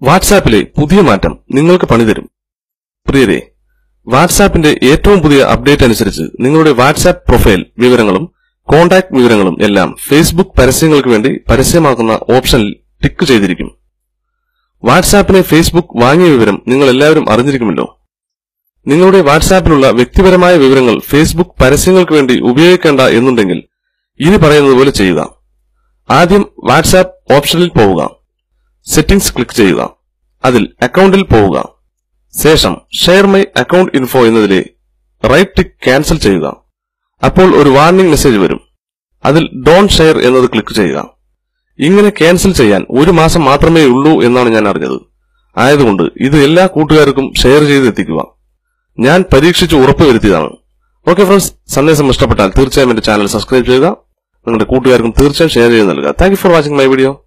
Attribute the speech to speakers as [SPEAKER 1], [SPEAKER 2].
[SPEAKER 1] വാട്സാപ്പിലെ പുതിയ മാറ്റം നിങ്ങൾക്ക് പണി തരും. പ്രിയരെ, വാട്സാപ്പിന്റെ ഏറ്റവും പുതിയ അപ്ഡേറ്റ് അനുസരിച്ച് നിങ്ങളുടെ വാട്സാപ്പ് പ്രൊഫൈൽ വിവരങ്ങളും കോൺടാക്ട് വിവരങ്ങളും എല്ലാം ഫേസ്ബുക്ക് പരസ്യങ്ങൾക്ക് വേണ്ടി പരസ്യമാക്കുന്ന ഓപ്ഷനിൽ ടിക്ക് ചെയ്തിരിക്കും. വാട്സാപ്പിനെ ഫേസ്ബുക്ക് വാങ്ങിയ വിവരം നിങ്ങൾ എല്ലാവരും അറിഞ്ഞിരിക്കുമല്ലോ. നിങ്ങളുടെ വാട്സാപ്പിലുള്ള വ്യക്തിപരമായ വിവരങ്ങൾ ഫേസ്ബുക്ക് പരസ്യങ്ങൾക്ക് വേണ്ടി ഉപയോഗിക്കേണ്ട എന്നുണ്ടെങ്കിൽ ഇനി പറയുന്നത് പോലെ ചെയ്യുക. ആദ്യം വാട്സാപ്പ് ഓപ്ഷനിൽ പോവുക. സെറ്റിംഗ്സ് ക്ലിക്ക് ചെയ്യുക. അതിൽ അക്കൌണ്ടിൽ പോവുക. ശേഷം ഷെയർ മൈ അക്കൌണ്ട് ഇൻഫോ എന്നതിലെ റൈറ്റ് ടിക്ക് ക്യാൻസൽ ചെയ്യുക. അപ്പോൾ ഒരു വാർണിംഗ് മെസ്സേജ് വരും. അതിൽ ഡോണ്ട് ഷെയർ എന്നത് ക്ലിക്ക് ചെയ്യുക. ഇങ്ങനെ ക്യാൻസൽ ചെയ്യാൻ ഒരു മാസം മാത്രമേ ഉള്ളൂ എന്നാണ് ഞാൻ അറിഞ്ഞത്. ആയതുകൊണ്ട് ഇത് എല്ലാ കൂട്ടുകാർക്കും ഷെയർ ചെയ്ത് എത്തിക്കുക. ഞാൻ പരീക്ഷിച്ച് ഉറപ്പുവരുത്തിയതാണ്. ഓക്കെ ഫ്രണ്ട്സ്, സന്ദേശം ഇഷ്ടപ്പെട്ടാൽ തീർച്ചയായും എന്റെ ചാനൽ സബ്സ്ക്രൈബ് ചെയ്യുക. നിങ്ങളുടെ കൂട്ടുകാർക്കും തീർച്ചയായും ഷെയർ ചെയ്ത് നൽകുക. Thank you for watching my video.